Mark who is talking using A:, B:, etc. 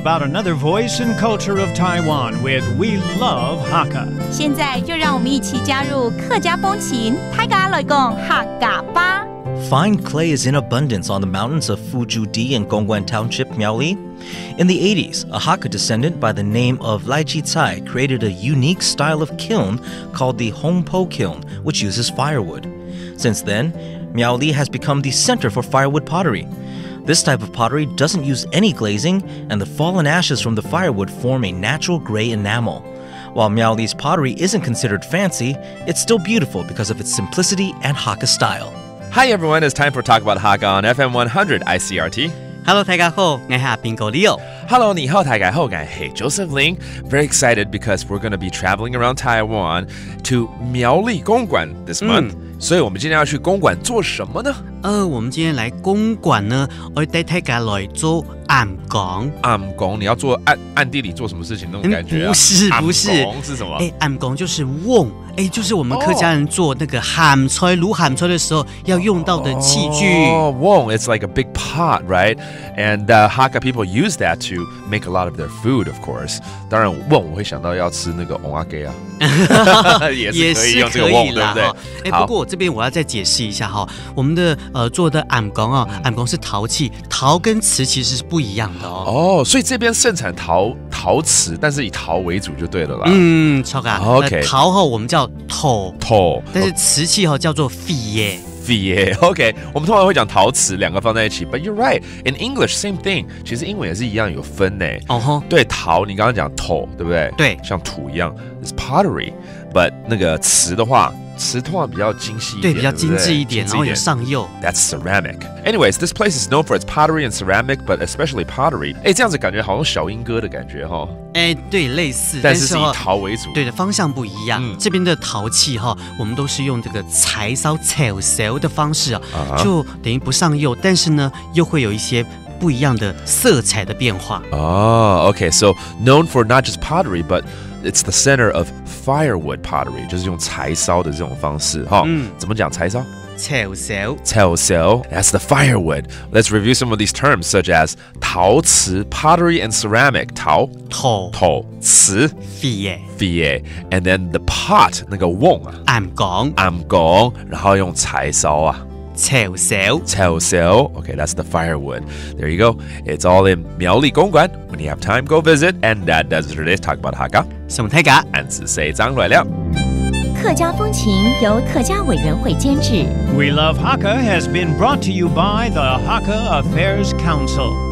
A: about another voice and culture of Taiwan with We Love Hakka.
B: 现在就让我们一起加入客家风情，大家来讲客家吧。
C: Fine clay is in abundance on the mountains of Fujudi and Gongguan Township, Miaoli. In the 80s, a Hakka descendant by the name of Lai Chi Tsai created a unique style of kiln called the Hongpo kiln, which uses firewood. Since then, Miaoli has become the center for firewood pottery. This type of pottery doesn't use any glazing, and the fallen ashes from the firewood form a natural gray enamel. While Miaoli's pottery isn't considered fancy, it's still beautiful because of its simplicity and Hakka style.
D: Hi everyone, it's time for Talk About Hakka on FM 100 ICRT.
E: Hello， 大家好，我是bingo Leo。Hello，
D: 你好，大家好，我是 Joseph Ling. Very excited because we're going to be traveling around Taiwan to Miaoli 公馆 this month. 所以我们今天要去公馆做什么呢？
E: 我们今天来公馆呢，我带大家来做暗讲。
D: 暗讲，你要做暗地里做什么事情那种感觉啊？
E: 不是，
D: 暗讲是什么？
E: 暗讲就是瓮，就是我们客家人做那个咸菜、卤咸菜的时候要用到的器具。
D: 瓮 it's like a big pot, right? And Hakka people use that to make a lot of their food, of course. 当然，瓮我会想到要吃那个瓮阿给啊，也是可以用这个瓮，对不对？
E: 不过我这边我要再解释一下哈，我们的做的暗讲啊，暗讲是陶器，陶跟瓷其实是不一样的哦。
D: 所以这边盛产陶瓷，但是以陶为主就对了啦。
E: 超嘎。
D: OK，
E: 陶哈我们叫陶，但是瓷器哈叫做废耶。
D: OK， 我们通常会讲陶瓷，两个放在一起。But you're right, in English, same thing. 其实英文也是一样，有分呢。对，陶你刚刚讲土，对不对？
E: 对，
D: 像土一样 ，is pottery. But 那个瓷的话，瓷通常比较精细一点，
E: 对，比较精致一点，然后有上釉。
D: That's ceramic. Anyways, this place is known for its pottery and ceramic, but especially pottery. 这样子感觉好像小英哥的感觉哈。
E: 对，类似，
D: 但是是以陶为主。
E: 对的，方向不一样。这边的陶器哈，我们都是用这个柴烧的方式啊，就等于不上釉，但是呢，又会有一些不一样的色彩的变化。
D: Okay, so known for not just pottery, but it's the center of firewood pottery， 就是用柴烧的这种方式哈。怎么讲柴烧？
E: 柴
D: 烧 that's the firewood. Let's review some of these terms such as 陶瓷 pottery and ceramic 陶瓷废 and then the pot 那个瓮啊
E: 暗讲
D: 然后用柴烧啊
E: 柴烧
D: Okay, that's the firewood. There you go. It's all in Miaoli 公馆. When you have time, go visit. And that does it for today's Talk About Hakka.
E: 什么太嘎？
D: 俺是谁张来了。
B: 客家风情由客家委员会监制。
A: We Love Hakka has been brought to you by the Hakka Affairs Council.